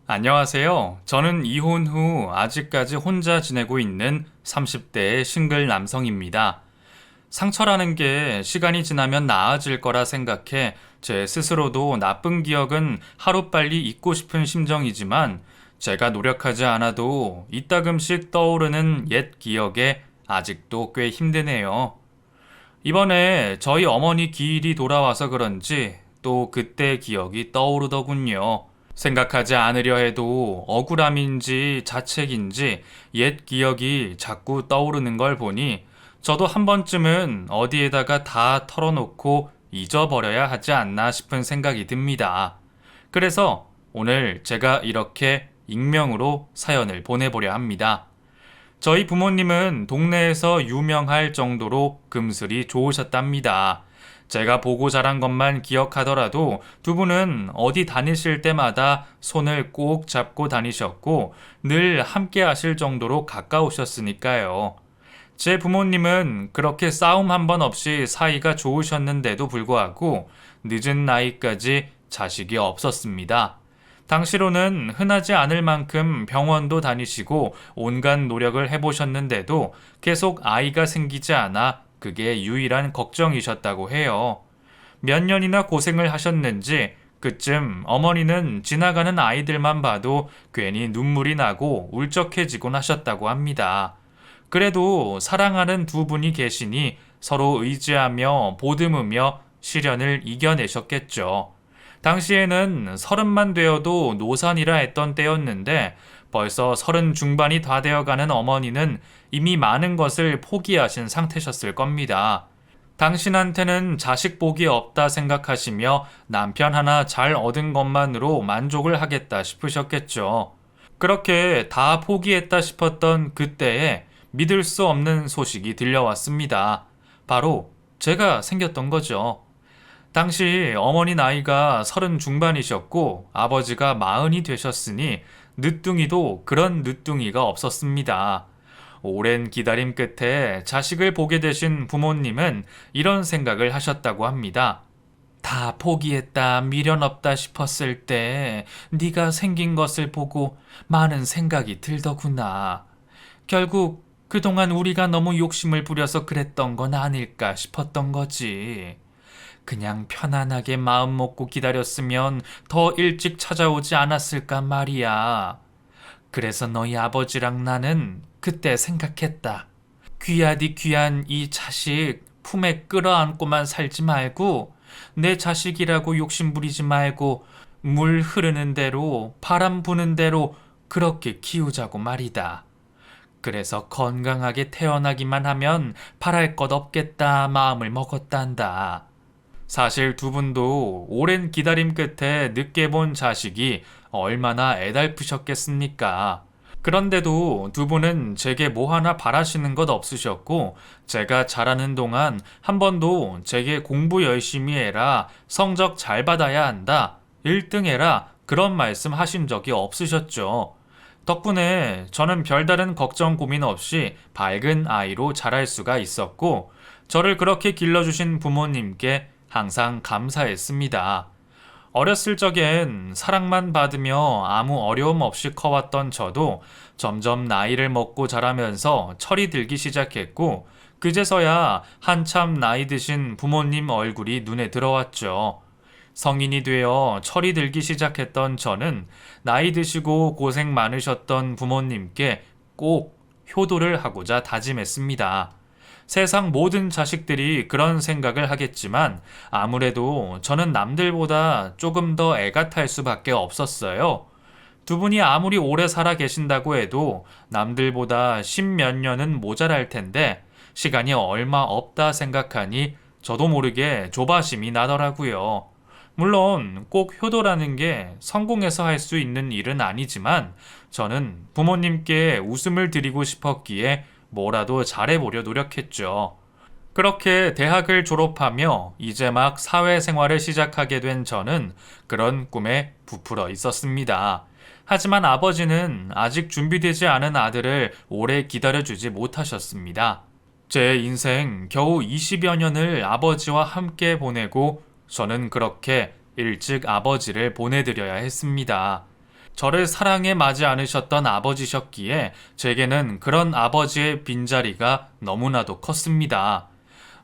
안녕하세요. 저는 이혼 후 아직까지 혼자 지내고 있는 30대의 싱글 남성입니다. 상처라는 게 시간이 지나면 나아질 거라 생각해 제 스스로도 나쁜 기억은 하루빨리 잊고 싶은 심정이지만 제가 노력하지 않아도 이따금씩 떠오르는 옛 기억에 아직도 꽤 힘드네요. 이번에 저희 어머니 기일이 돌아와서 그런지 또 그때 기억이 떠오르더군요. 생각하지 않으려 해도 억울함인지 자책인지 옛 기억이 자꾸 떠오르는 걸 보니 저도 한 번쯤은 어디에다가 다 털어놓고 잊어버려야 하지 않나 싶은 생각이 듭니다. 그래서 오늘 제가 이렇게 익명으로 사연을 보내보려 합니다. 저희 부모님은 동네에서 유명할 정도로 금슬이 좋으셨답니다. 제가 보고 자란 것만 기억하더라도 두 분은 어디 다니실 때마다 손을 꼭 잡고 다니셨고 늘 함께 하실 정도로 가까우셨으니까요. 제 부모님은 그렇게 싸움 한 번 없이 사이가 좋으셨는데도 불구하고 늦은 나이까지 자식이 없었습니다. 당시로는 흔하지 않을 만큼 병원도 다니시고 온갖 노력을 해보셨는데도 계속 아이가 생기지 않아 그게 유일한 걱정이셨다고 해요. 몇 년이나 고생을 하셨는지 그쯤 어머니는 지나가는 아이들만 봐도 괜히 눈물이 나고 울적해지곤 하셨다고 합니다. 그래도 사랑하는 두 분이 계시니 서로 의지하며 보듬으며 시련을 이겨내셨겠죠. 당시에는 30만 되어도 노산이라 했던 때였는데 벌써 30 중반이 다 되어가는 어머니는 이미 많은 것을 포기하신 상태셨을 겁니다. 당신한테는 자식 복이 없다 생각하시며 남편 하나 잘 얻은 것만으로 만족을 하겠다 싶으셨겠죠. 그렇게 다 포기했다 싶었던 그때에 믿을 수 없는 소식이 들려왔습니다. 바로 제가 생겼던 거죠. 당시 어머니 나이가 30 중반이셨고 아버지가 40이 되셨으니 늦둥이도 그런 늦둥이가 없었습니다. 오랜 기다림 끝에 자식을 보게 되신 부모님은 이런 생각을 하셨다고 합니다. 다 포기했다, 미련 없다 싶었을 때 네가 생긴 것을 보고 많은 생각이 들더구나. 결국 그동안 우리가 너무 욕심을 부려서 그랬던 건 아닐까 싶었던 거지. 그냥 편안하게 마음 먹고 기다렸으면 더 일찍 찾아오지 않았을까 말이야. 그래서 너희 아버지랑 나는 그때 생각했다. 귀하디 귀한 이 자식 품에 끌어안고만 살지 말고 내 자식이라고 욕심 부리지 말고 물 흐르는 대로 바람 부는 대로 그렇게 키우자고 말이다. 그래서 건강하게 태어나기만 하면 바랄 것 없겠다 마음을 먹었단다. 사실 두 분도 오랜 기다림 끝에 늦게 본 자식이 얼마나 애달프셨겠습니까? 그런데도 두 분은 제게 뭐 하나 바라시는 것 없으셨고, 제가 자라는 동안 한 번도 제게 공부 열심히 해라, 성적 잘 받아야 한다, 1등 해라, 그런 말씀 하신 적이 없으셨죠. 덕분에 저는 별다른 걱정 고민 없이 밝은 아이로 자랄 수가 있었고, 저를 그렇게 길러주신 부모님께 항상 감사했습니다. 어렸을 적엔 사랑만 받으며 아무 어려움 없이 커왔던 저도 점점 나이를 먹고 자라면서 철이 들기 시작했고, 그제서야 한참 나이 드신 부모님 얼굴이 눈에 들어왔죠. 성인이 되어 철이 들기 시작했던 저는 나이 드시고 고생 많으셨던 부모님께 꼭 효도를 하고자 다짐했습니다. 세상 모든 자식들이 그런 생각을 하겠지만 아무래도 저는 남들보다 조금 더 애가 탈 수밖에 없었어요. 두 분이 아무리 오래 살아 계신다고 해도 남들보다 10몇 년은 모자랄 텐데 시간이 얼마 없다 생각하니 저도 모르게 조바심이 나더라고요. 물론 꼭 효도라는 게 성공해서 할 수 있는 일은 아니지만 저는 부모님께 웃음을 드리고 싶었기에 뭐라도 잘해보려 노력했죠. 그렇게 대학을 졸업하며 이제 막 사회생활을 시작하게 된 저는 그런 꿈에 부풀어 있었습니다. 하지만 아버지는 아직 준비되지 않은 아들을 오래 기다려주지 못하셨습니다. 제 인생 겨우 20여 년을 아버지와 함께 보내고 저는 그렇게 일찍 아버지를 보내드려야 했습니다. 저를 사랑에 마지 않으셨던 아버지셨기에 제게는 그런 아버지의 빈자리가 너무나도 컸습니다.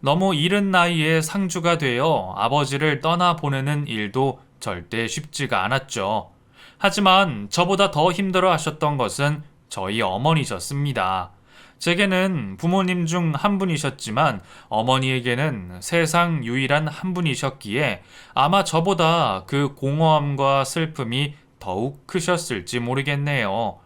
너무 이른 나이에 상주가 되어 아버지를 떠나보내는 일도 절대 쉽지가 않았죠. 하지만 저보다 더 힘들어 하셨던 것은 저희 어머니셨습니다. 제게는 부모님 중 한 분이셨지만 어머니에게는 세상 유일한 한 분이셨기에 아마 저보다 그 공허함과 슬픔이 더욱 크셨을지 모르겠네요.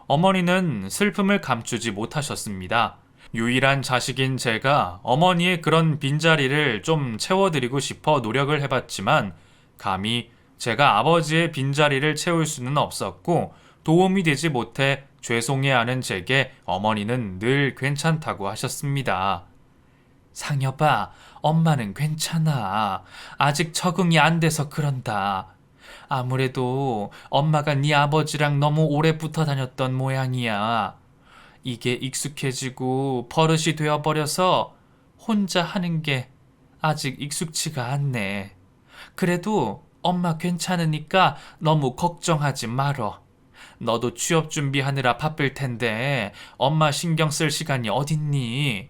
어머니는 슬픔을 감추지 못하셨습니다. 유일한 자식인 제가 어머니의 그런 빈자리를 좀 채워드리고 싶어 노력을 해봤지만 감히 제가 아버지의 빈자리를 채울 수는 없었고 도움이 되지 못해 죄송해하는 제게 어머니는 늘 괜찮다고 하셨습니다. 상여봐, 엄마는 괜찮아. 아직 적응이 안 돼서 그런다. 아무래도 엄마가 네 아버지랑 너무 오래 붙어 다녔던 모양이야. 이게 익숙해지고 버릇이 되어버려서 혼자 하는 게 아직 익숙치가 않네. 그래도 엄마 괜찮으니까 너무 걱정하지 말어. 너도 취업 준비하느라 바쁠 텐데 엄마 신경 쓸 시간이 어딨니?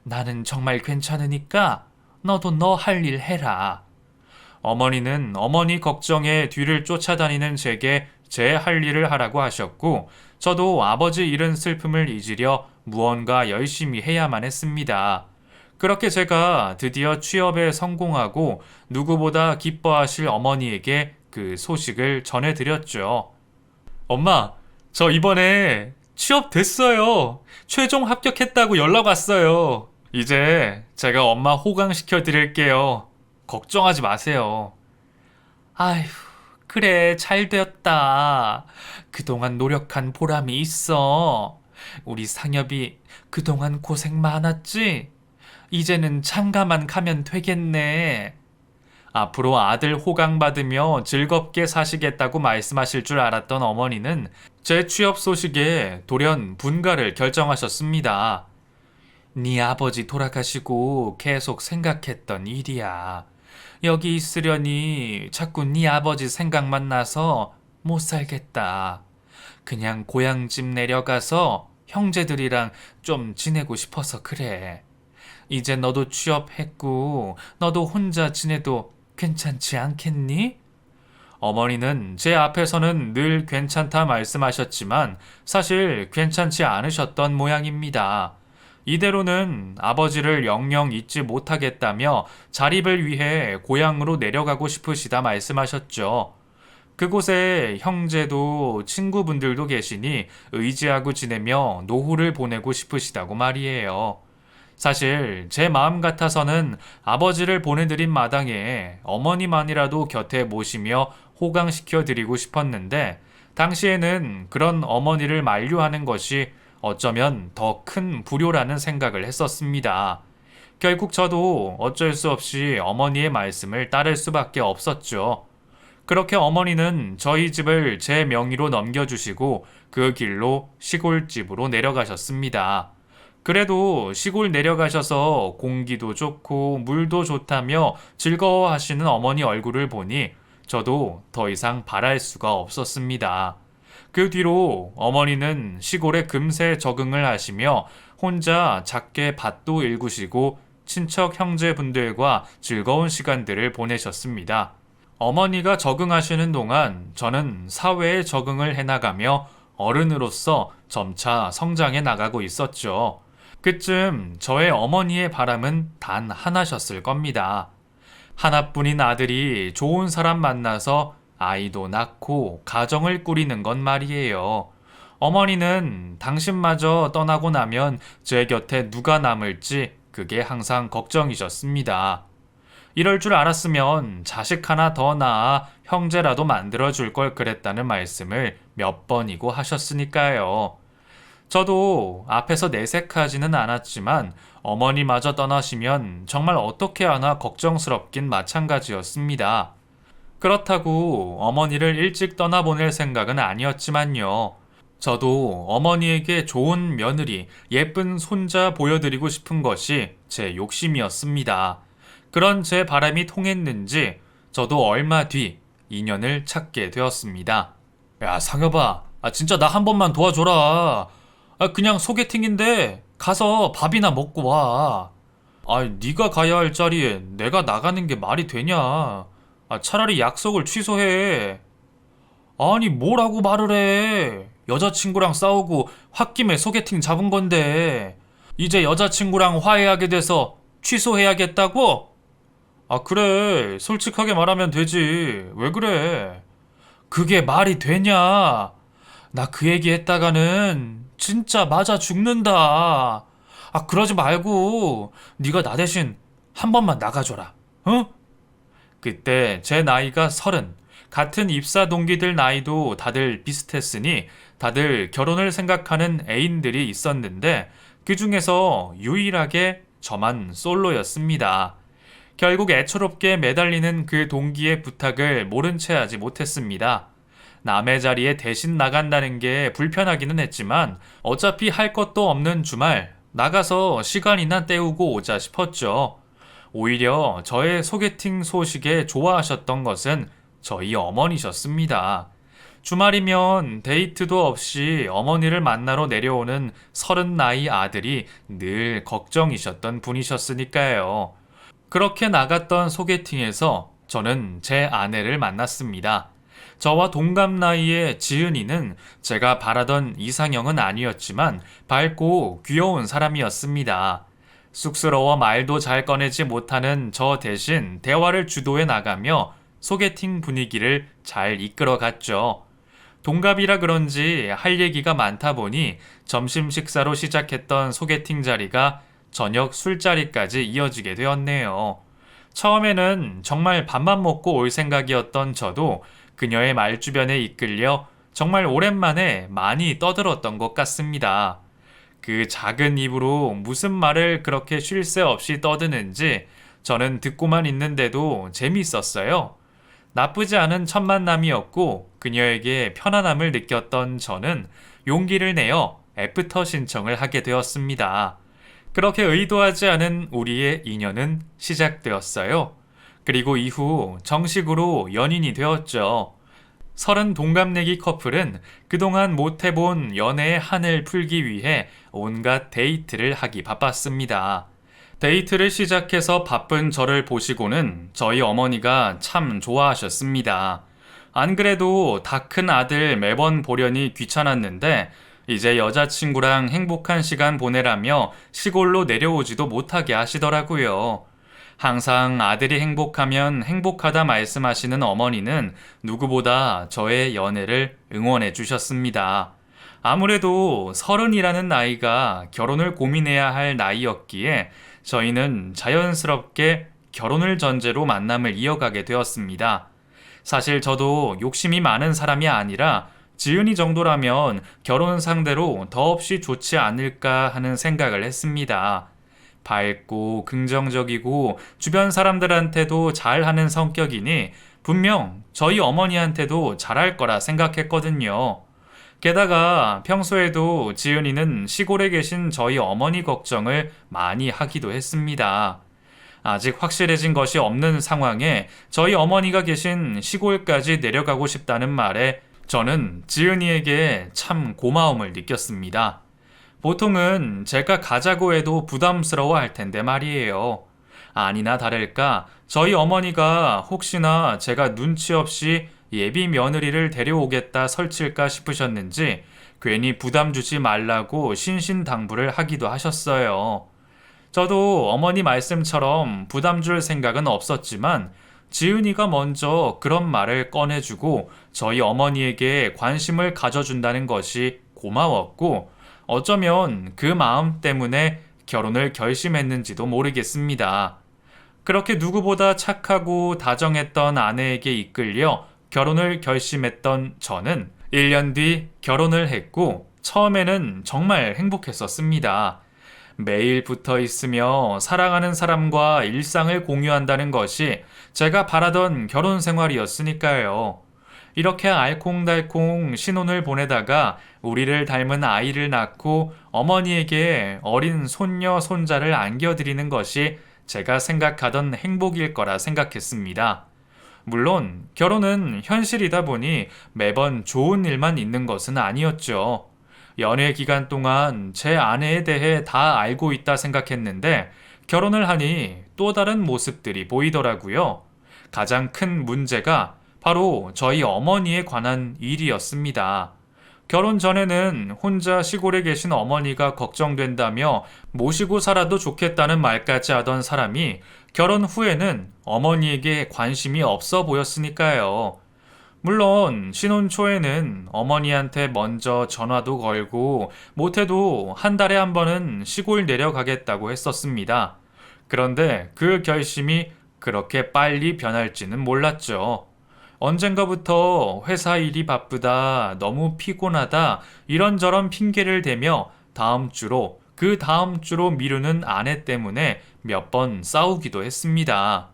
나는 정말 괜찮으니까 너도 너 할 일 해라. 어머니는 어머니 걱정에 뒤를 쫓아다니는 제게 제 할 일을 하라고 하셨고 저도 아버지 잃은 슬픔을 잊으려 무언가 열심히 해야만 했습니다. 그렇게 제가 드디어 취업에 성공하고 누구보다 기뻐하실 어머니에게 그 소식을 전해드렸죠. 엄마, 저 이번에 취업됐어요. 최종 합격했다고 연락 왔어요. 이제 제가 엄마 호강시켜 드릴게요. 걱정하지 마세요. 아휴, 그래, 잘 되었다. 그동안 노력한 보람이 있어. 우리 상엽이 그동안 고생 많았지? 이제는 장가만 가면 되겠네. 앞으로 아들 호강받으며 즐겁게 사시겠다고 말씀하실 줄 알았던 어머니는 제 취업 소식에 돌연 분가를 결정하셨습니다. 네 아버지 돌아가시고 계속 생각했던 일이야. 여기 있으려니 자꾸 네 아버지 생각만 나서 못 살겠다. 그냥 고향집 내려가서 형제들이랑 좀 지내고 싶어서 그래. 이제 너도 취업했고 너도 혼자 지내도 괜찮지 않겠니? 어머니는 제 앞에서는 늘 괜찮다 말씀하셨지만 사실 괜찮지 않으셨던 모양입니다. 이대로는 아버지를 영영 잊지 못하겠다며 자립을 위해 고향으로 내려가고 싶으시다 말씀하셨죠. 그곳에 형제도 친구분들도 계시니 의지하고 지내며 노후를 보내고 싶으시다고 말이에요. 사실 제 마음 같아서는 아버지를 보내드린 마당에 어머니만이라도 곁에 모시며 호강시켜 드리고 싶었는데 당시에는 그런 어머니를 만류하는 것이 어쩌면 더 큰 불효라는 생각을 했었습니다. 결국 저도 어쩔 수 없이 어머니의 말씀을 따를 수밖에 없었죠. 그렇게 어머니는 저희 집을 제 명의로 넘겨주시고 그 길로 시골집으로 내려가셨습니다. 그래도 시골 내려가셔서 공기도 좋고 물도 좋다며 즐거워하시는 어머니 얼굴을 보니 저도 더 이상 바랄 수가 없었습니다. 그 뒤로 어머니는 시골에 금세 적응을 하시며 혼자 작게 밭도 일구시고 친척 형제분들과 즐거운 시간들을 보내셨습니다. 어머니가 적응하시는 동안 저는 사회에 적응을 해나가며 어른으로서 점차 성장해 나가고 있었죠. 그쯤 저의 어머니의 바람은 단 하나셨을 겁니다. 하나뿐인 아들이 좋은 사람 만나서 아이도 낳고 가정을 꾸리는 건 말이에요. 어머니는 당신마저 떠나고 나면 제 곁에 누가 남을지 그게 항상 걱정이셨습니다. 이럴 줄 알았으면 자식 하나 더 낳아 형제라도 만들어줄 걸 그랬다는 말씀을 몇 번이고 하셨으니까요. 저도 앞에서 내색하지는 않았지만 어머니마저 떠나시면 정말 어떻게 하나 걱정스럽긴 마찬가지였습니다. 그렇다고 어머니를 일찍 떠나보낼 생각은 아니었지만요. 저도 어머니에게 좋은 며느리, 예쁜 손자 보여드리고 싶은 것이 제 욕심이었습니다. 그런 제 바람이 통했는지 저도 얼마 뒤 인연을 찾게 되었습니다. 야, 상여봐. 진짜 나 한 번만 도와줘라. 그냥 소개팅인데 가서 밥이나 먹고 와. 네가 가야 할 자리에 내가 나가는 게 말이 되냐? 차라리 약속을 취소해. 아니, 뭐라고 말을 해? 여자친구랑 싸우고 홧김에 소개팅 잡은 건데, 이제 여자친구랑 화해하게 돼서 취소해야겠다고? 그래. 솔직하게 말하면 되지. 왜 그래? 그게 말이 되냐? 나 그 얘기 했다가는 진짜 맞아 죽는다. 그러지 말고 네가 나 대신 한 번만 나가줘라. 어? 그때 제 나이가 30. 같은 입사 동기들 나이도 다들 비슷했으니 다들 결혼을 생각하는 애인들이 있었는데 그 중에서 유일하게 저만 솔로였습니다. 결국 애처롭게 매달리는 그 동기의 부탁을 모른 채 하지 못했습니다. 남의 자리에 대신 나간다는 게 불편하기는 했지만 어차피 할 것도 없는 주말 나가서 시간이나 때우고 오자 싶었죠. 오히려 저의 소개팅 소식에 좋아하셨던 것은 저희 어머니셨습니다. 주말이면 데이트도 없이 어머니를 만나러 내려오는 30 나이 아들이 늘 걱정이셨던 분이셨으니까요. 그렇게 나갔던 소개팅에서 저는 제 아내를 만났습니다. 저와 동갑 나이의 지은이는 제가 바라던 이상형은 아니었지만 밝고 귀여운 사람이었습니다. 쑥스러워 말도 잘 꺼내지 못하는 저 대신 대화를 주도해 나가며 소개팅 분위기를 잘 이끌어 갔죠. 동갑이라 그런지 할 얘기가 많다 보니 점심 식사로 시작했던 소개팅 자리가 저녁 술자리까지 이어지게 되었네요. 처음에는 정말 밥만 먹고 올 생각이었던 저도 그녀의 말주변에 이끌려 정말 오랜만에 많이 떠들었던 것 같습니다. 그 작은 입으로 무슨 말을 그렇게 쉴 새 없이 떠드는지 저는 듣고만 있는데도 재미있었어요. 나쁘지 않은 첫 만남이었고 그녀에게 편안함을 느꼈던 저는 용기를 내어 애프터 신청을 하게 되었습니다. 그렇게 의도하지 않은 우리의 인연은 시작되었어요. 그리고 이후 정식으로 연인이 되었죠. 30 동갑내기 커플은 그동안 못 해본 연애의 한을 풀기 위해 온갖 데이트를 하기 바빴습니다. 데이트를 시작해서 바쁜 저를 보시고는 저희 어머니가 참 좋아하셨습니다. 안 그래도 다 큰 아들 매번 보려니 귀찮았는데 이제 여자친구랑 행복한 시간 보내라며 시골로 내려오지도 못하게 하시더라고요. 항상 아들이 행복하면 행복하다 말씀하시는 어머니는 누구보다 저의 연애를 응원해 주셨습니다. 아무래도 30이라는 나이가 결혼을 고민해야 할 나이였기에 저희는 자연스럽게 결혼을 전제로 만남을 이어가게 되었습니다. 사실 저도 욕심이 많은 사람이 아니라 지은이 정도라면 결혼 상대로 더없이 좋지 않을까 하는 생각을 했습니다. 밝고 긍정적이고 주변 사람들한테도 잘하는 성격이니 분명 저희 어머니한테도 잘할 거라 생각했거든요. 게다가 평소에도 지은이는 시골에 계신 저희 어머니 걱정을 많이 하기도 했습니다. 아직 확실해진 것이 없는 상황에 저희 어머니가 계신 시골까지 내려가고 싶다는 말에 저는 지은이에게 참 고마움을 느꼈습니다. 보통은 제가 가자고 해도 부담스러워 할 텐데 말이에요. 아니나 다를까 저희 어머니가 혹시나 제가 눈치 없이 예비 며느리를 데려오겠다 설칠까 싶으셨는지 괜히 부담 주지 말라고 신신당부를 하기도 하셨어요. 저도 어머니 말씀처럼 부담 줄 생각은 없었지만 지은이가 먼저 그런 말을 꺼내주고 저희 어머니에게 관심을 가져준다는 것이 고마웠고 어쩌면 그 마음 때문에 결혼을 결심했는지도 모르겠습니다. 그렇게 누구보다 착하고 다정했던 아내에게 이끌려 결혼을 결심했던 저는 1년 뒤 결혼을 했고 처음에는 정말 행복했었습니다. 매일 붙어 있으며 사랑하는 사람과 일상을 공유한다는 것이 제가 바라던 결혼 생활이었으니까요. 이렇게 알콩달콩 신혼을 보내다가 우리를 닮은 아이를 낳고 어머니에게 어린 손녀, 손자를 안겨드리는 것이 제가 생각하던 행복일 거라 생각했습니다. 물론 결혼은 현실이다 보니 매번 좋은 일만 있는 것은 아니었죠. 연애 기간 동안 제 아내에 대해 다 알고 있다 생각했는데 결혼을 하니 또 다른 모습들이 보이더라고요. 가장 큰 문제가 바로 저희 어머니에 관한 일이었습니다. 결혼 전에는 혼자 시골에 계신 어머니가 걱정된다며 모시고 살아도 좋겠다는 말까지 하던 사람이 결혼 후에는 어머니에게 관심이 없어 보였으니까요. 물론 신혼 초에는 어머니한테 먼저 전화도 걸고 못해도 한 달에 한 번은 시골 내려가겠다고 했었습니다. 그런데 그 결심이 그렇게 빨리 변할지는 몰랐죠. 언젠가부터 회사 일이 바쁘다, 너무 피곤하다, 이런저런 핑계를 대며 다음 주로, 그 다음 주로 미루는 아내 때문에 몇 번 싸우기도 했습니다.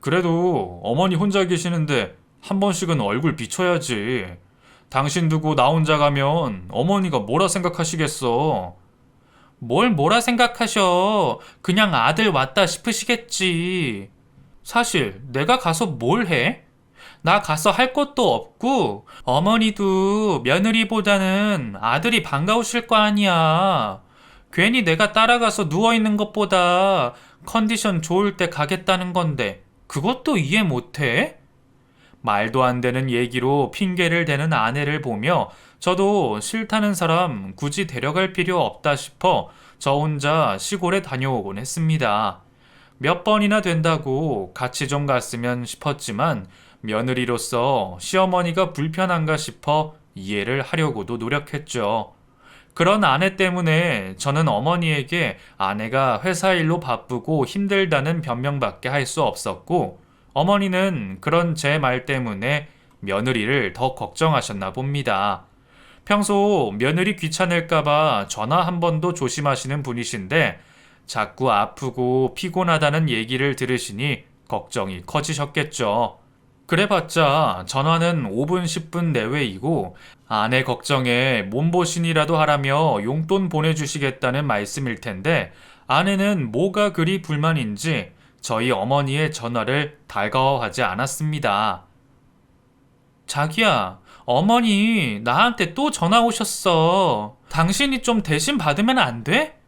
그래도 어머니 혼자 계시는데 한 번씩은 얼굴 비춰야지. 당신 두고 나 혼자 가면 어머니가 뭐라 생각하시겠어. 뭘 뭐라 생각하셔. 그냥 아들 왔다 싶으시겠지. 사실 내가 가서 뭘 해? 나 가서 할 것도 없고 어머니도 며느리보다는 아들이 반가우실 거 아니야. 괜히 내가 따라가서 누워있는 것보다 컨디션 좋을 때 가겠다는 건데 그것도 이해 못해? 말도 안 되는 얘기로 핑계를 대는 아내를 보며 저도 싫다는 사람 굳이 데려갈 필요 없다 싶어 저 혼자 시골에 다녀오곤 했습니다. 몇 번이나 된다고 같이 좀 갔으면 싶었지만 며느리로서 시어머니가 불편한가 싶어 이해를 하려고도 노력했죠. 그런 아내 때문에 저는 어머니에게 아내가 회사 일로 바쁘고 힘들다는 변명밖에 할 수 없었고 어머니는 그런 제 말 때문에 며느리를 더 걱정하셨나 봅니다. 평소 며느리 귀찮을까봐 전화 한 번도 조심하시는 분이신데 자꾸 아프고 피곤하다는 얘기를 들으시니 걱정이 커지셨겠죠. 그래봤자 전화는 5분, 10분 내외이고 아내 걱정에 몸보신이라도 하라며 용돈 보내주시겠다는 말씀일 텐데 아내는 뭐가 그리 불만인지 저희 어머니의 전화를 달가워하지 않았습니다. 자기야, 어머니 나한테 또 전화 오셨어. 당신이 좀 대신 받으면 안 돼?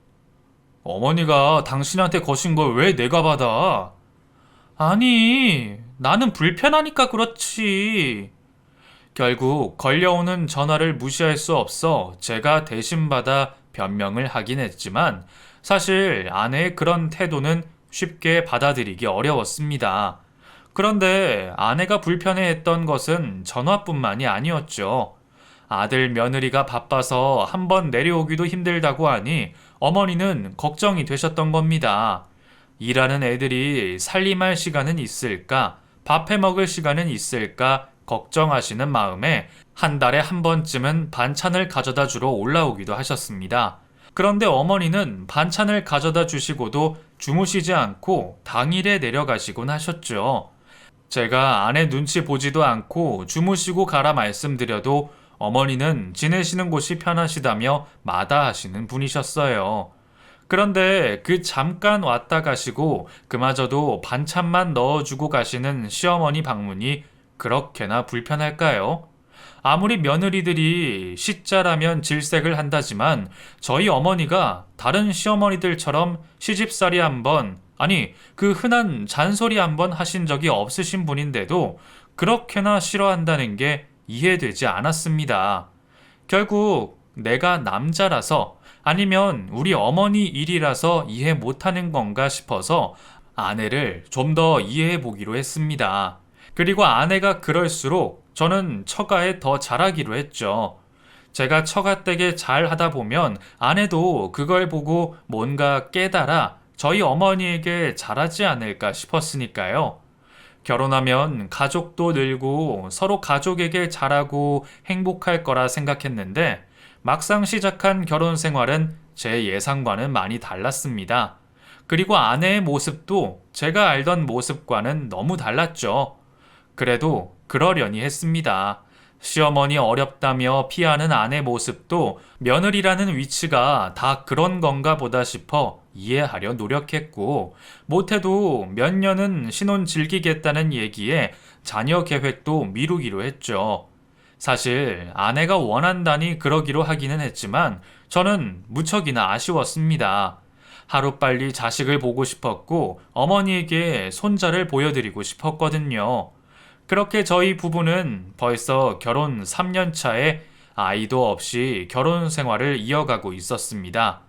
어머니가 당신한테 거신 걸 왜 내가 받아? 아니, 나는 불편하니까 그렇지. 결국 걸려오는 전화를 무시할 수 없어 제가 대신 받아 변명을 하긴 했지만 사실 아내의 그런 태도는 쉽게 받아들이기 어려웠습니다. 그런데 아내가 불편해했던 것은 전화뿐만이 아니었죠. 아들 며느리가 바빠서 한번 내려오기도 힘들다고 하니 어머니는 걱정이 되셨던 겁니다. 일하는 애들이 살림할 시간은 있을까, 밥해 먹을 시간은 있을까 걱정하시는 마음에 한 달에 한 번쯤은 반찬을 가져다 주러 올라오기도 하셨습니다. 그런데 어머니는 반찬을 가져다 주시고도 주무시지 않고 당일에 내려가시곤 하셨죠. 제가 아내 눈치 보지도 않고 주무시고 가라 말씀드려도 어머니는 지내시는 곳이 편하시다며 마다하시는 분이셨어요. 그런데 그 잠깐 왔다 가시고 그마저도 반찬만 넣어주고 가시는 시어머니 방문이 그렇게나 불편할까요? 아무리 며느리들이 시자라면 질색을 한다지만 저희 어머니가 다른 시어머니들처럼 시집살이 한번, 아니 그 흔한 잔소리 한번 하신 적이 없으신 분인데도 그렇게나 싫어한다는 게 이해되지 않았습니다. 결국 내가 남자라서 아니면 우리 어머니 일이라서 이해 못하는 건가 싶어서 아내를 좀 더 이해해 보기로 했습니다. 그리고 아내가 그럴수록 저는 처가에 더 잘하기로 했죠. 제가 처가댁에 잘 하다 보면 아내도 그걸 보고 뭔가 깨달아 저희 어머니에게 잘하지 않을까 싶었으니까요. 결혼하면 가족도 늘고 서로 가족에게 잘하고 행복할 거라 생각했는데 막상 시작한 결혼 생활은 제 예상과는 많이 달랐습니다. 그리고 아내의 모습도 제가 알던 모습과는 너무 달랐죠. 그래도 그러려니 했습니다. 시어머니 어렵다며 피하는 아내 모습도 며느리라는 위치가 다 그런 건가 보다 싶어 이해하려 노력했고, 못해도 몇 년은 신혼 즐기겠다는 얘기에 자녀 계획도 미루기로 했죠. 사실 아내가 원한다니 그러기로 하기는 했지만 저는 무척이나 아쉬웠습니다. 하루빨리 자식을 보고 싶었고 어머니에게 손자를 보여드리고 싶었거든요. 그렇게 저희 부부는 벌써 결혼 3년 차에 아이도 없이 결혼 생활을 이어가고 있었습니다.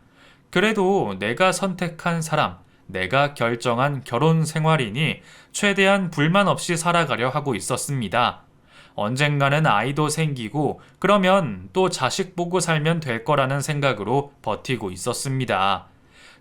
그래도 내가 선택한 사람, 내가 결정한 결혼 생활이니 최대한 불만 없이 살아가려 하고 있었습니다. 언젠가는 아이도 생기고 그러면 또 자식 보고 살면 될 거라는 생각으로 버티고 있었습니다.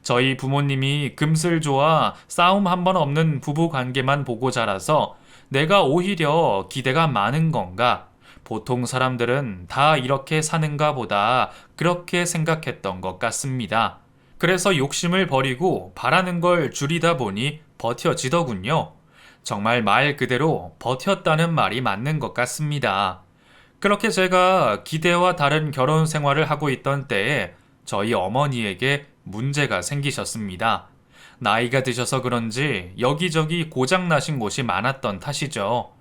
저희 부모님이 금슬조와 싸움 한 번 없는 부부 관계만 보고 자라서 내가 오히려 기대가 많은 건가? 보통 사람들은 다 이렇게 사는가 보다 그렇게 생각했던 것 같습니다. 그래서 욕심을 버리고 바라는 걸 줄이다 보니 버텨지더군요. 정말 말 그대로 버텼다는 말이 맞는 것 같습니다. 그렇게 제가 기대와 다른 결혼 생활을 하고 있던 때에 저희 어머니에게 문제가 생기셨습니다. 나이가 드셔서 그런지 여기저기 고장나신 곳이 많았던 탓이죠.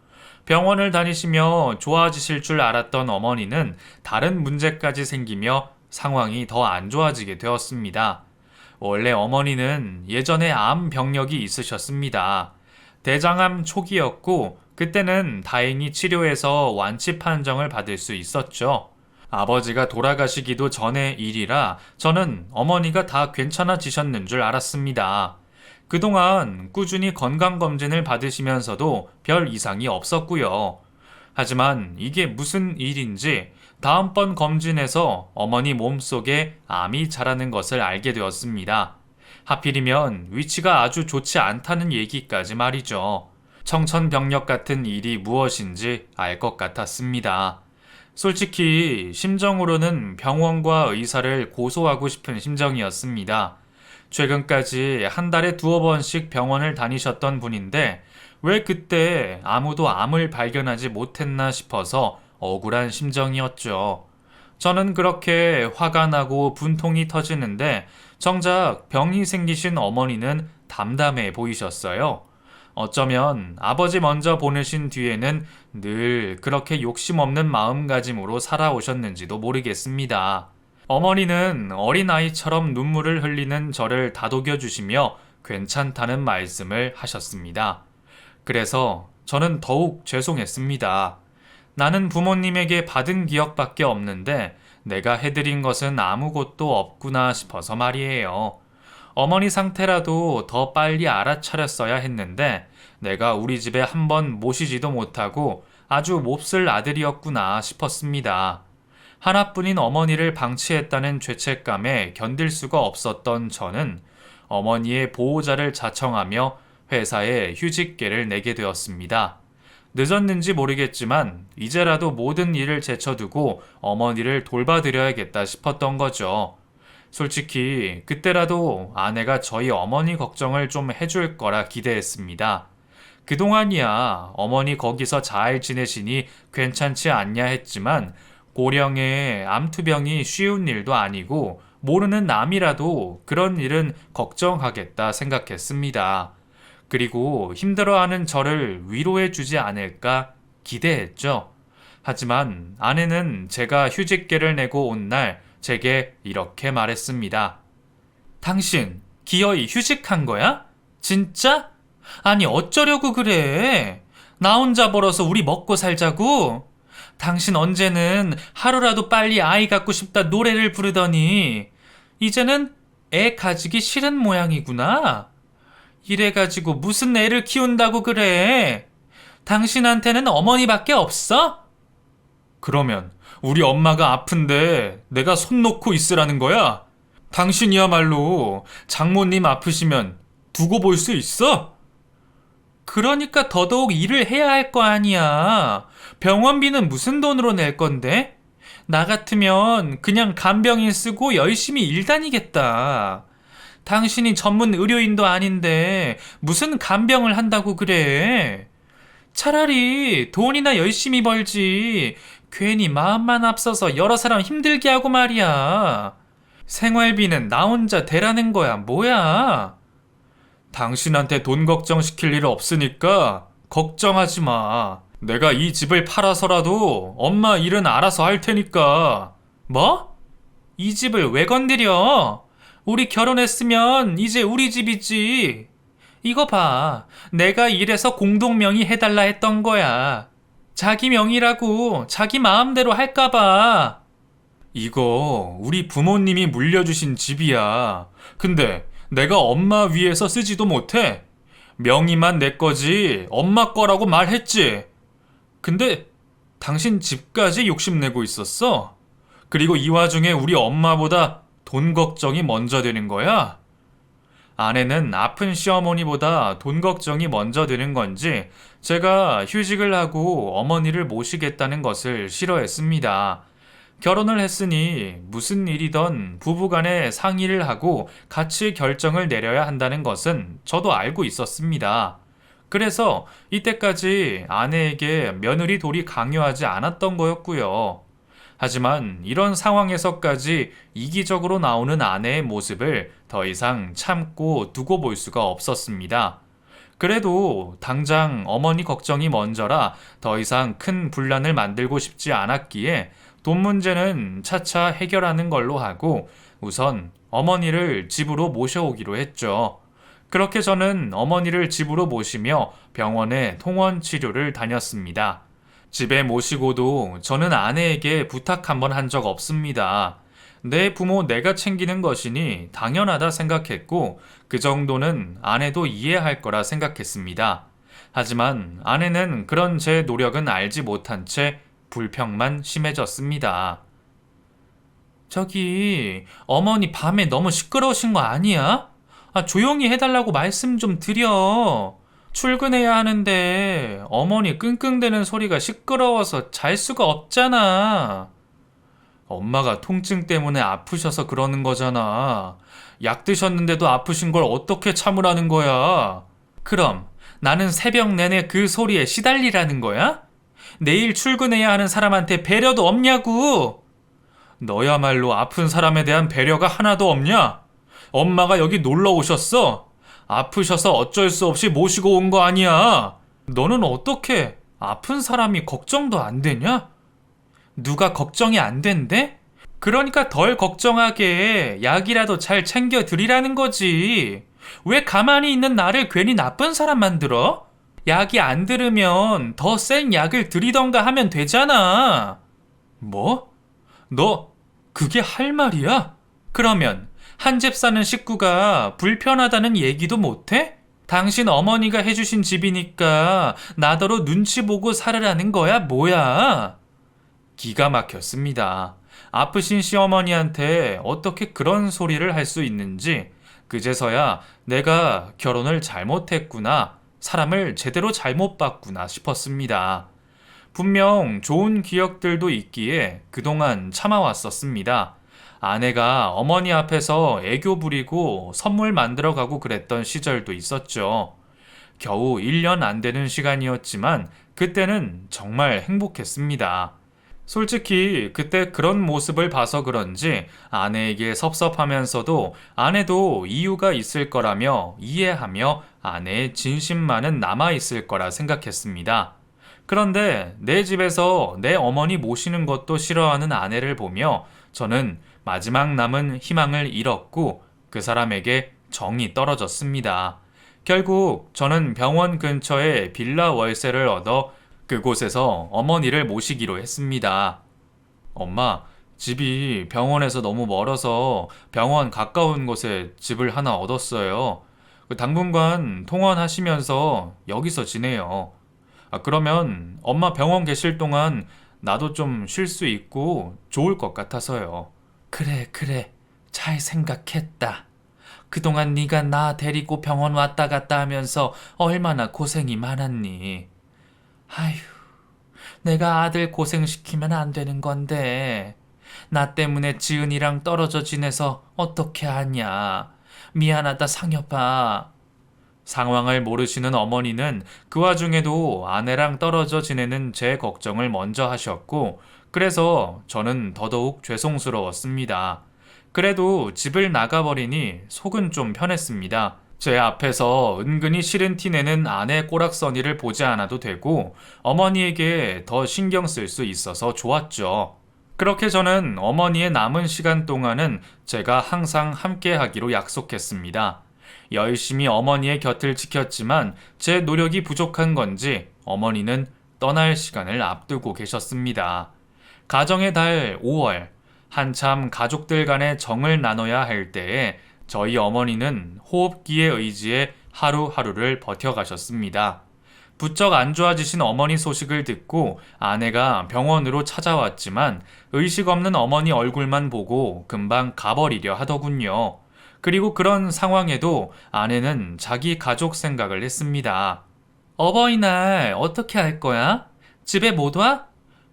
병원을 다니시며 좋아지실 줄 알았던 어머니는 다른 문제까지 생기며 상황이 더 안 좋아지게 되었습니다. 원래 어머니는 예전에 암 병력이 있으셨습니다. 대장암 초기였고 그때는 다행히 치료해서 완치 판정을 받을 수 있었죠. 아버지가 돌아가시기도 전의 일이라 저는 어머니가 다 괜찮아지셨는 줄 알았습니다. 그동안 꾸준히 건강검진을 받으시면서도 별 이상이 없었고요. 하지만 이게 무슨 일인지 다음번 검진에서 어머니 몸속에 암이 자라는 것을 알게 되었습니다. 하필이면 위치가 아주 좋지 않다는 얘기까지 말이죠. 청천벽력 같은 일이 무엇인지 알 것 같았습니다. 솔직히 심정으로는 병원과 의사를 고소하고 싶은 심정이었습니다. 최근까지 한 달에 2번씩 병원을 다니셨던 분인데 왜 그때 아무도 암을 발견하지 못했나 싶어서 억울한 심정이었죠. 저는 그렇게 화가 나고 분통이 터지는데 정작 병이 생기신 어머니는 담담해 보이셨어요. 어쩌면 아버지 먼저 보내신 뒤에는 늘 그렇게 욕심 없는 마음가짐으로 살아오셨는지도 모르겠습니다. 어머니는 어린아이처럼 눈물을 흘리는 저를 다독여 주시며 괜찮다는 말씀을 하셨습니다. 그래서 저는 더욱 죄송했습니다. 나는 부모님에게 받은 기억밖에 없는데 내가 해드린 것은 아무것도 없구나 싶어서 말이에요. 어머니 상태라도 더 빨리 알아차렸어야 했는데 내가 우리 집에 한번 모시지도 못하고 아주 몹쓸 아들이었구나 싶었습니다. 하나뿐인 어머니를 방치했다는 죄책감에 견딜 수가 없었던 저는 어머니의 보호자를 자청하며 회사에 휴직계를 내게 되었습니다. 늦었는지 모르겠지만 이제라도 모든 일을 제쳐두고 어머니를 돌봐드려야겠다 싶었던 거죠. 솔직히 그때라도 아내가 저희 어머니 걱정을 좀 해줄 거라 기대했습니다. 그동안이야 어머니 거기서 잘 지내시니 괜찮지 않냐 했지만 고령의 암투병이 쉬운 일도 아니고 모르는 남이라도 그런 일은 걱정하겠다 생각했습니다. 그리고 힘들어하는 저를 위로해 주지 않을까 기대했죠. 하지만 아내는 제가 휴직계를 내고 온 날 제게 이렇게 말했습니다. 당신 기어이 휴직한 거야? 진짜? 아니 어쩌려고 그래? 나 혼자 벌어서 우리 먹고 살자고? 당신 언제는 하루라도 빨리 아이 갖고 싶다 노래를 부르더니 이제는 애 가지기 싫은 모양이구나. 이래가지고 무슨 애를 키운다고 그래? 당신한테는 어머니밖에 없어? 그러면 우리 엄마가 아픈데 내가 손 놓고 있으라는 거야? 당신이야말로 장모님 아프시면 두고 볼 수 있어? 그러니까 더더욱 일을 해야 할 거 아니야. 병원비는 무슨 돈으로 낼 건데? 나 같으면 그냥 간병인 쓰고 열심히 일 다니겠다. 당신이 전문 의료인도 아닌데 무슨 간병을 한다고 그래? 차라리 돈이나 열심히 벌지. 괜히 마음만 앞서서 여러 사람 힘들게 하고 말이야. 생활비는 나 혼자 대라는 거야. 뭐야? 당신한테 돈 걱정시킬 일 없으니까 걱정하지 마. 내가 이 집을 팔아서라도 엄마 일은 알아서 할 테니까. 뭐? 이 집을 왜 건드려? 우리 결혼했으면 이제 우리 집이지. 이거 봐. 내가 이래서 공동명의 해달라 했던 거야. 자기 명의라고 자기 마음대로 할까봐. 이거 우리 부모님이 물려주신 집이야. 근데 내가 엄마 위해서 쓰지도 못해. 명의만 내 거지 엄마 거라고 말했지. 근데 당신 집까지 욕심내고 있었어? 그리고 이 와중에 우리 엄마보다 돈 걱정이 먼저 되는 거야? 아내는 아픈 시어머니보다 돈 걱정이 먼저 되는 건지 제가 휴직을 하고 어머니를 모시겠다는 것을 싫어했습니다. 결혼을 했으니 무슨 일이든 부부간에 상의를 하고 같이 결정을 내려야 한다는 것은 저도 알고 있었습니다. 그래서 이때까지 아내에게 며느리 돌이 강요하지 않았던 거였고요. 하지만 이런 상황에서까지 이기적으로 나오는 아내의 모습을 더 이상 참고 두고 볼 수가 없었습니다. 그래도 당장 어머니 걱정이 먼저라 더 이상 큰 분란을 만들고 싶지 않았기에 돈 문제는 차차 해결하는 걸로 하고 우선 어머니를 집으로 모셔오기로 했죠. 그렇게 저는 어머니를 집으로 모시며 병원에 통원 치료를 다녔습니다. 집에 모시고도 저는 아내에게 부탁 한번 한 적 없습니다. 내 부모 내가 챙기는 것이니 당연하다 생각했고 그 정도는 아내도 이해할 거라 생각했습니다. 하지만 아내는 그런 제 노력은 알지 못한 채 불평만 심해졌습니다. 저기 어머니 밤에 너무 시끄러우신 거 아니야? 조용히 해달라고 말씀 좀 드려. 출근해야 하는데 어머니 끙끙대는 소리가 시끄러워서 잘 수가 없잖아. 엄마가 통증 때문에 아프셔서 그러는 거잖아. 약 드셨는데도 아프신 걸 어떻게 참으라는 거야? 그럼 나는 새벽 내내 그 소리에 시달리라는 거야? 내일 출근해야 하는 사람한테 배려도 없냐고! 너야말로 아픈 사람에 대한 배려가 하나도 없냐? 엄마가 여기 놀러 오셨어? 아프셔서 어쩔 수 없이 모시고 온 거 아니야? 너는 어떻게 아픈 사람이 걱정도 안 되냐? 누가 걱정이 안 된대? 그러니까 덜 걱정하게 약이라도 잘 챙겨 드리라는 거지. 왜 가만히 있는 나를 괜히 나쁜 사람 만들어? 약이 안 들으면 더 센 약을 드리던가 하면 되잖아. 뭐? 너 그게 할 말이야? 그러면 한 집 사는 식구가 불편하다는 얘기도 못해? 당신 어머니가 해주신 집이니까 나더러 눈치 보고 살으라는 거야 뭐야? 기가 막혔습니다. 아프신 시어머니한테 어떻게 그런 소리를 할 수 있는지 그제서야 내가 결혼을 잘못했구나, 사람을 제대로 잘못 봤구나 싶었습니다. 분명 좋은 기억들도 있기에 그동안 참아왔었습니다. 아내가 어머니 앞에서 애교 부리고 선물 만들어 가고 그랬던 시절도 있었죠. 겨우 1년 안 되는 시간이었지만 그때는 정말 행복했습니다. 솔직히 그때 그런 모습을 봐서 그런지 아내에게 섭섭하면서도 아내도 이유가 있을 거라며 이해하며 아내의 진심만은 남아있을 거라 생각했습니다. 그런데 내 집에서 내 어머니 모시는 것도 싫어하는 아내를 보며 저는 마지막 남은 희망을 잃었고 그 사람에게 정이 떨어졌습니다. 결국 저는 병원 근처에 빌라 월세를 얻어 그곳에서 어머니를 모시기로 했습니다. 엄마, 집이 병원에서 너무 멀어서 병원 가까운 곳에 집을 하나 얻었어요. 당분간 통원하시면서 여기서 지내요. 그러면 엄마 병원 계실 동안 나도 좀 쉴 수 있고 좋을 것 같아서요. 그래. 잘 생각했다. 그동안 네가 나 데리고 병원 왔다 갔다 하면서 얼마나 고생이 많았니. 아휴, 내가 아들 고생시키면 안 되는 건데. 나 때문에 지은이랑 떨어져 지내서 어떻게 하냐. 미안하다 상여봐. 상황을 모르시는 어머니는 그 와중에도 아내랑 떨어져 지내는 제 걱정을 먼저 하셨고, 그래서 저는 더더욱 죄송스러웠습니다. 그래도 집을 나가버리니 속은 좀 편했습니다. 제 앞에서 은근히 싫은 티 내는 아내 꼬락서니를 보지 않아도 되고 어머니에게 더 신경 쓸 수 있어서 좋았죠. 그렇게 저는 어머니의 남은 시간 동안은 제가 항상 함께 하기로 약속했습니다. 열심히 어머니의 곁을 지켰지만 제 노력이 부족한 건지 어머니는 떠날 시간을 앞두고 계셨습니다. 가정의 달 5월, 한참 가족들 간의 정을 나눠야 할 때에 저희 어머니는 호흡기에 의지해 하루하루를 버텨가셨습니다. 부쩍 안 좋아지신 어머니 소식을 듣고 아내가 병원으로 찾아왔지만 의식 없는 어머니 얼굴만 보고 금방 가버리려 하더군요. 그리고 그런 상황에도 아내는 자기 가족 생각을 했습니다. 어버이날 어떻게 할 거야? 집에 못 와?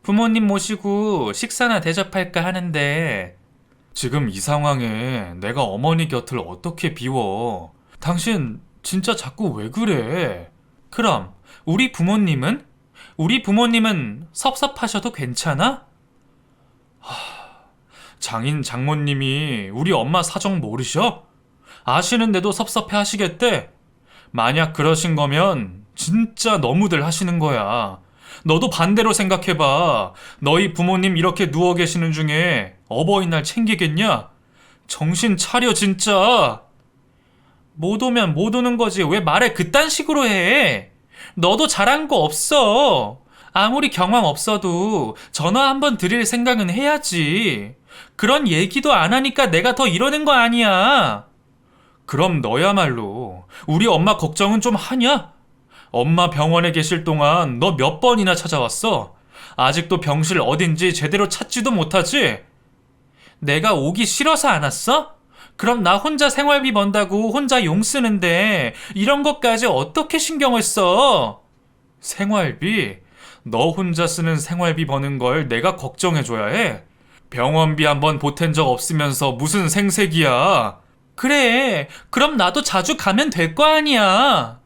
부모님 모시고 식사나 대접할까 하는데. 지금 이 상황에 내가 어머니 곁을 어떻게 비워? 당신 진짜 자꾸 왜 그래? 그럼 우리 부모님은? 우리 부모님은 섭섭하셔도 괜찮아? 장인 장모님이 우리 엄마 사정 모르셔? 아시는데도 섭섭해 하시겠대? 만약 그러신 거면 진짜 너무들 하시는 거야. 너도 반대로 생각해봐. 너희 부모님 이렇게 누워 계시는 중에 어버이날 챙기겠냐? 정신 차려 진짜. 못 오면 못 오는 거지 왜 말을 그딴 식으로 해? 너도 잘한 거 없어. 아무리 경험 없어도 전화 한번 드릴 생각은 해야지. 그런 얘기도 안 하니까 내가 더 이러는 거 아니야. 그럼 너야말로 우리 엄마 걱정은 좀 하냐? 엄마 병원에 계실 동안 너 몇 번이나 찾아왔어? 아직도 병실 어딘지 제대로 찾지도 못하지? 내가 오기 싫어서 안 왔어? 그럼 나 혼자 생활비 번다고 혼자 용 쓰는데 이런 것까지 어떻게 신경을 써? 생활비? 너 혼자 쓰는 생활비 버는 걸 내가 걱정해줘야 해? 병원비 한번 보탠 적 없으면서 무슨 생색이야? 그래, 그럼 나도 자주 가면 될 거 아니야.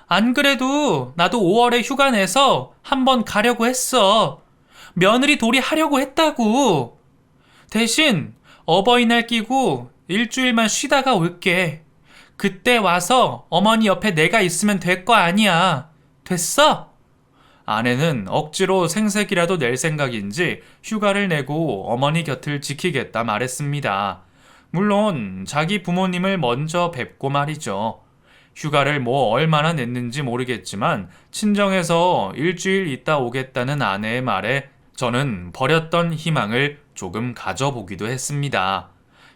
안 그래도 나도 5월에 휴가 내서 한번 가려고 했어. 며느리 돌이 하려고 했다고. 대신 어버이날 끼고 일주일만 쉬다가 올게. 그때 와서 어머니 옆에 내가 있으면 될 거 아니야. 됐어? 아내는 억지로 생색이라도 낼 생각인지 휴가를 내고 어머니 곁을 지키겠다 말했습니다. 물론 자기 부모님을 먼저 뵙고 말이죠. 휴가를 뭐 얼마나 냈는지 모르겠지만 친정에서 일주일 있다 오겠다는 아내의 말에 저는 버렸던 희망을 조금 가져보기도 했습니다.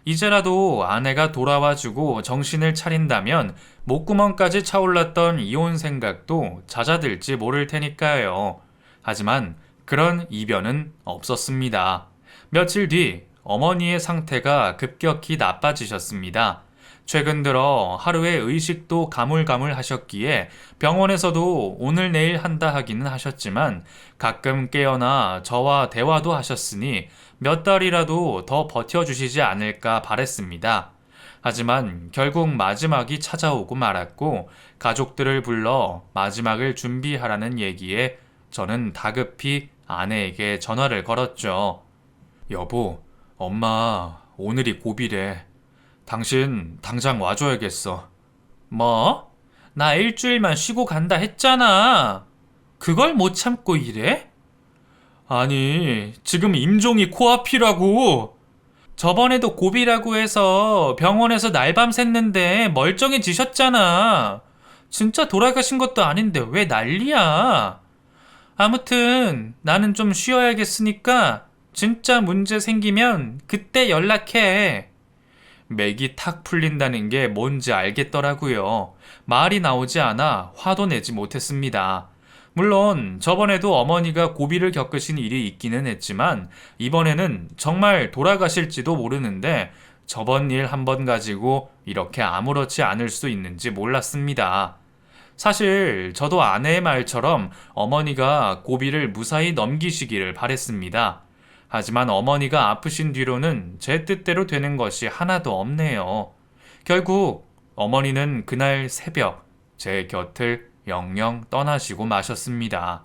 이제라도 아내가 돌아와주고 정신을 차린다면 목구멍까지 차올랐던 이혼 생각도 잦아들지 모를 테니까요. 하지만 그런 이변은 없었습니다. 며칠 뒤 어머니의 상태가 급격히 나빠지셨습니다. 최근 들어 하루에 의식도 가물가물 하셨기에 병원에서도 오늘 내일 한다 하기는 하셨지만 가끔 깨어나 저와 대화도 하셨으니 몇 달이라도 더 버텨주시지 않을까 바랬습니다. 하지만 결국 마지막이 찾아오고 말았고 가족들을 불러 마지막을 준비하라는 얘기에 저는 다급히 아내에게 전화를 걸었죠. 여보, 엄마 오늘이 고비래. 당신 당장 와줘야겠어. 뭐? 나 일주일만 쉬고 간다 했잖아. 그걸 못 참고 이래? 아니, 지금 임종이 코앞이라고. 저번에도 고비라고 해서 병원에서 날밤 샜는데 멀쩡해지셨잖아. 진짜 돌아가신 것도 아닌데 왜 난리야? 아무튼 나는 좀 쉬어야겠으니까 진짜 문제 생기면 그때 연락해. 맥이 탁 풀린다는 게 뭔지 알겠더라고요. 말이 나오지 않아 화도 내지 못했습니다. 물론 저번에도 어머니가 고비를 겪으신 일이 있기는 했지만 이번에는 정말 돌아가실지도 모르는데 저번 일 한 번 가지고 이렇게 아무렇지 않을 수 있는지 몰랐습니다. 사실 저도 아내의 말처럼 어머니가 고비를 무사히 넘기시기를 바랬습니다. 하지만 어머니가 아프신 뒤로는 제 뜻대로 되는 것이 하나도 없네요. 결국 어머니는 그날 새벽 제 곁을 영영 떠나시고 마셨습니다.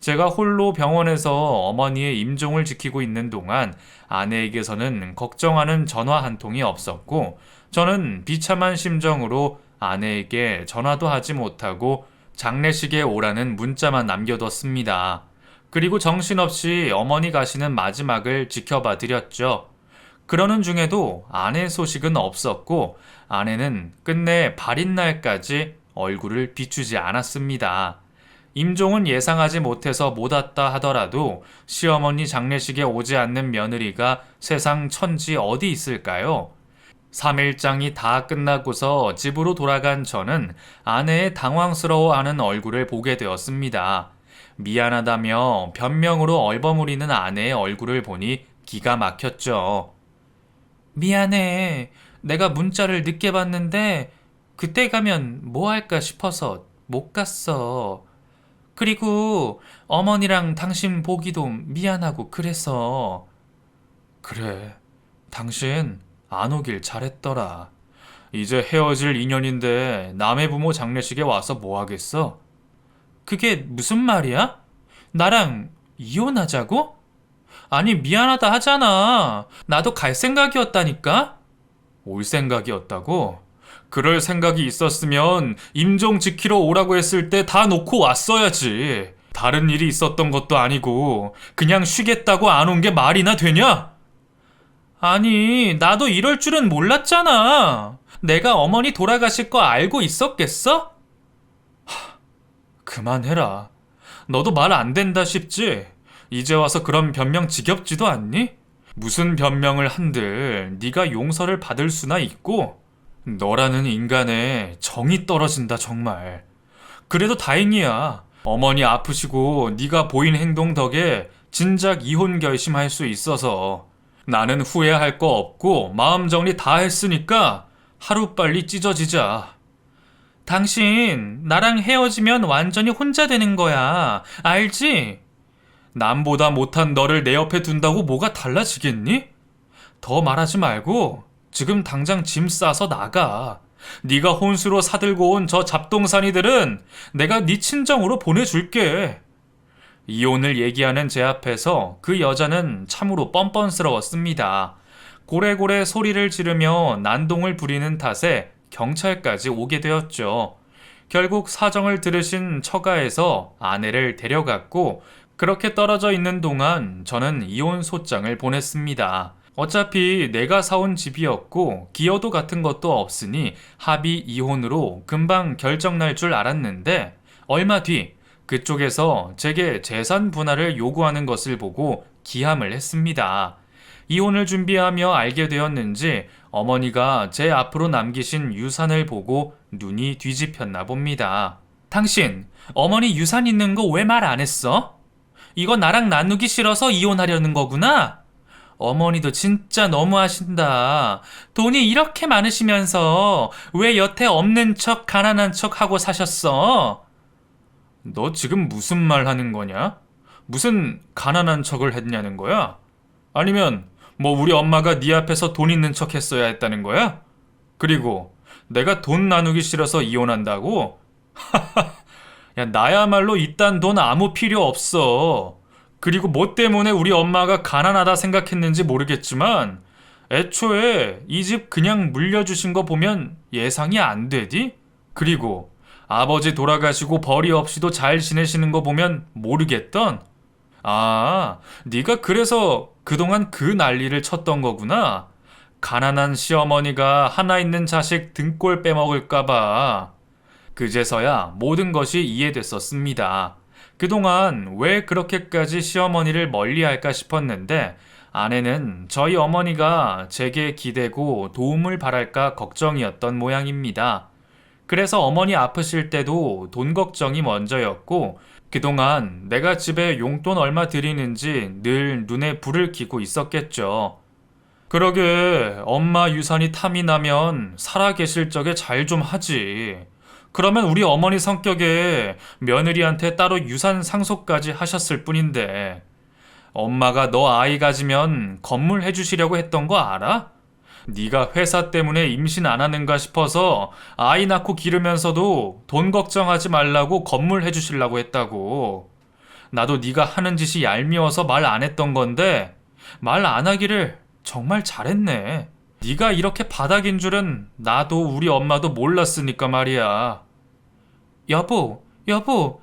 제가 홀로 병원에서 어머니의 임종을 지키고 있는 동안 아내에게서는 걱정하는 전화 한 통이 없었고, 저는 비참한 심정으로 아내에게 전화도 하지 못하고 장례식에 오라는 문자만 남겨뒀습니다. 그리고 정신없이 어머니 가시는 마지막을 지켜봐 드렸죠. 그러는 중에도 아내 소식은 없었고, 아내는 끝내 발인 날까지 얼굴을 비추지 않았습니다. 임종은 예상하지 못해서 못 왔다 하더라도 시어머니 장례식에 오지 않는 며느리가 세상 천지 어디 있을까요? 3일장이 다 끝나고서 집으로 돌아간 저는 아내의 당황스러워하는 얼굴을 보게 되었습니다. 미안하다며 변명으로 얼버무리는 아내의 얼굴을 보니 기가 막혔죠. 미안해. 내가 문자를 늦게 봤는데 그때 가면 뭐 할까 싶어서 못 갔어. 그리고 어머니랑 당신 보기도 미안하고 그래서. 그래, 당신 안 오길 잘했더라. 이제 헤어질 인연인데 남의 부모 장례식에 와서 뭐 하겠어? 그게 무슨 말이야? 나랑 이혼하자고? 아니, 미안하다 하잖아. 나도 갈 생각이었다니까? 올 생각이었다고? 그럴 생각이 있었으면 임종 지키러 오라고 했을 때 다 놓고 왔어야지. 다른 일이 있었던 것도 아니고 그냥 쉬겠다고 안 온 게 말이나 되냐? 아니, 나도 이럴 줄은 몰랐잖아. 내가 어머니 돌아가실 거 알고 있었겠어? 그만해라. 너도 말 안 된다 싶지? 이제 와서 그런 변명 지겹지도 않니? 무슨 변명을 한들 네가 용서를 받을 수나 있고. 너라는 인간에 정이 떨어진다 정말. 그래도 다행이야. 어머니 아프시고 네가 보인 행동 덕에 진작 이혼 결심할 수 있어서. 나는 후회할 거 없고 마음 정리 다 했으니까 하루빨리 찢어지자. 당신 나랑 헤어지면 완전히 혼자 되는 거야. 알지? 남보다 못한 너를 내 옆에 둔다고 뭐가 달라지겠니? 더 말하지 말고 지금 당장 짐 싸서 나가. 네가 혼수로 사들고 온 저 잡동사니들은 내가 네 친정으로 보내줄게. 이혼을 얘기하는 제 앞에서 그 여자는 참으로 뻔뻔스러웠습니다. 고래고래 소리를 지르며 난동을 부리는 탓에 경찰까지 오게 되었죠. 결국 사정을 들으신 처가에서 아내를 데려갔고, 그렇게 떨어져 있는 동안 저는 이혼 소장을 보냈습니다. 어차피 내가 사온 집이었고 기여도 같은 것도 없으니 합의 이혼으로 금방 결정 날 줄 알았는데, 얼마 뒤 그쪽에서 제게 재산 분할을 요구하는 것을 보고 기함을 했습니다. 이혼을 준비하며 알게 되었는지 어머니가 제 앞으로 남기신 유산을 보고 눈이 뒤집혔나 봅니다. 당신, 어머니 유산 있는 거 왜 말 안 했어? 이거 나랑 나누기 싫어서 이혼하려는 거구나? 어머니도 진짜 너무하신다. 돈이 이렇게 많으시면서 왜 여태 없는 척 가난한 척 하고 사셨어? 너 지금 무슨 말 하는 거냐? 무슨 가난한 척을 했냐는 거야? 아니면 뭐 우리 엄마가 네 앞에서 돈 있는 척 했어야 했다는 거야? 그리고 내가 돈 나누기 싫어서 이혼한다고? 야, 나야말로 이딴 돈 아무 필요 없어. 그리고 뭐 때문에 우리 엄마가 가난하다 생각했는지 모르겠지만 애초에 이 집 그냥 물려주신 거 보면 예상이 안 되디? 그리고 아버지 돌아가시고 벌이 없이도 잘 지내시는 거 보면 모르겠던? 아, 네가 그래서 그동안 그 난리를 쳤던 거구나. 가난한 시어머니가 하나 있는 자식 등골 빼먹을까봐. 그제서야 모든 것이 이해됐었습니다. 그동안 왜 그렇게까지 시어머니를 멀리할까 싶었는데, 아내는 저희 어머니가 제게 기대고 도움을 바랄까 걱정이었던 모양입니다. 그래서 어머니 아프실 때도 돈 걱정이 먼저였고, 그동안 내가 집에 용돈 얼마 드리는지 늘 눈에 불을 켜고 있었겠죠. 그러게 엄마 유산이 탐이 나면 살아계실 적에 잘 좀 하지. 그러면 우리 어머니 성격에 며느리한테 따로 유산 상속까지 하셨을 뿐인데, 엄마가 너 아이 가지면 건물 해주시려고 했던 거 알아? 네가 회사 때문에 임신 안 하는가 싶어서 아이 낳고 기르면서도 돈 걱정하지 말라고 건물 해주시려고 했다고. 나도 네가 하는 짓이 얄미워서 말 안 했던 건데 말 안 하기를 정말 잘했네. 네가 이렇게 바닥인 줄은 나도 우리 엄마도 몰랐으니까 말이야. 여보,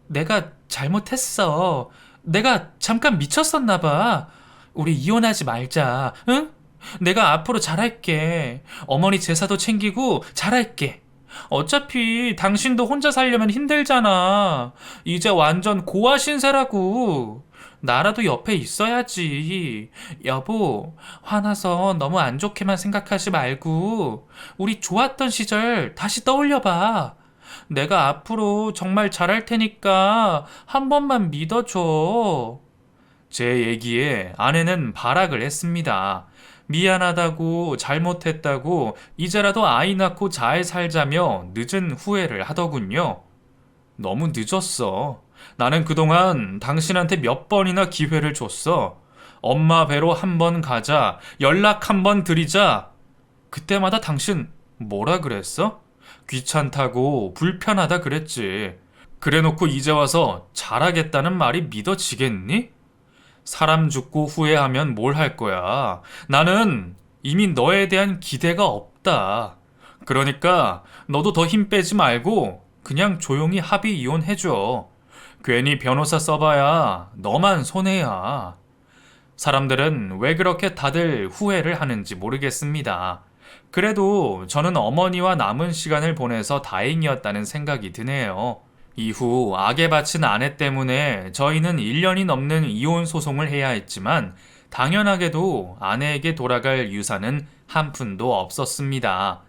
내가 잘못했어. 내가 잠깐 미쳤었나 봐. 우리 이혼하지 말자, 응? 내가 앞으로 잘할게. 어머니 제사도 챙기고 잘할게. 어차피 당신도 혼자 살려면 힘들잖아. 이제 완전 고아 신세라고. 나라도 옆에 있어야지. 여보, 화나서 너무 안 좋게만 생각하지 말고 우리 좋았던 시절 다시 떠올려봐. 내가 앞으로 정말 잘할 테니까 한 번만 믿어줘. 제 얘기에 아내는 발악을 했습니다. 미안하다고, 잘못했다고, 이제라도 아이 낳고 잘 살자며 늦은 후회를 하더군요. 너무 늦었어. 나는 그동안 당신한테 몇 번이나 기회를 줬어. 엄마 뵈러 한 번 가자, 연락 한 번 드리자. 그때마다 당신 뭐라 그랬어? 귀찮다고, 불편하다 그랬지. 그래놓고 이제 와서 잘하겠다는 말이 믿어지겠니? 사람 죽고 후회하면 뭘 할 거야. 나는 이미 너에 대한 기대가 없다. 그러니까 너도 더 힘 빼지 말고 그냥 조용히 합의 이혼해줘. 괜히 변호사 써봐야 너만 손해야. 사람들은 왜 그렇게 다들 후회를 하는지 모르겠습니다. 그래도 저는 어머니와 남은 시간을 보내서 다행이었다는 생각이 드네요. 이후 악에 바친 아내 때문에 저희는 1년이 넘는 이혼 소송을 해야 했지만 당연하게도 아내에게 돌아갈 유산은 한 푼도 없었습니다.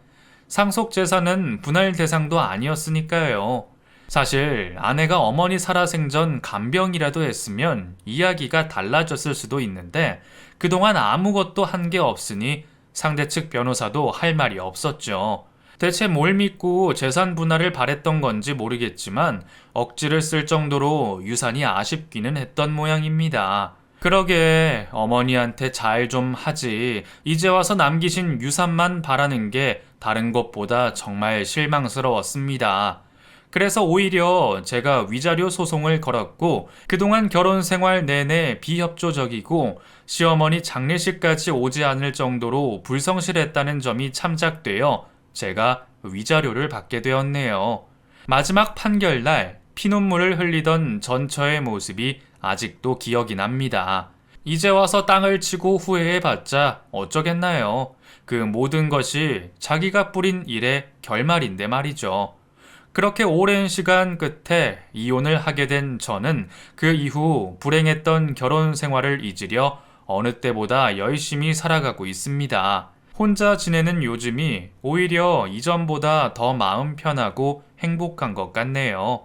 상속 재산은 분할 대상도 아니었으니까요. 사실 아내가 어머니 살아생전 간병이라도 했으면 이야기가 달라졌을 수도 있는데 그동안 아무것도 한 게 없으니 상대 측 변호사도 할 말이 없었죠. 대체 뭘 믿고 재산 분할을 바랬던 건지 모르겠지만 억지를 쓸 정도로 유산이 아쉽기는 했던 모양입니다. 그러게 어머니한테 잘 좀 하지. 이제 와서 남기신 유산만 바라는 게 다른 것보다 정말 실망스러웠습니다. 그래서 오히려 제가 위자료 소송을 걸었고 그동안 결혼 생활 내내 비협조적이고 시어머니 장례식까지 오지 않을 정도로 불성실했다는 점이 참작되어 제가 위자료를 받게 되었네요. 마지막 판결날 피눈물을 흘리던 전처의 모습이 아직도 기억이 납니다. 이제 와서 땅을 치고 후회해봤자 어쩌겠나요? 그 모든 것이 자기가 뿌린 일의 결말인데 말이죠. 그렇게 오랜 시간 끝에 이혼을 하게 된 저는 그 이후 불행했던 결혼 생활을 잊으려 어느 때보다 열심히 살아가고 있습니다. 혼자 지내는 요즘이 오히려 이전보다 더 마음 편하고 행복한 것 같네요.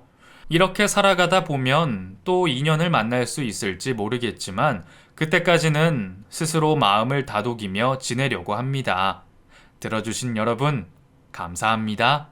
이렇게 살아가다 보면 또 인연을 만날 수 있을지 모르겠지만 그때까지는 스스로 마음을 다독이며 지내려고 합니다. 들어주신 여러분, 감사합니다.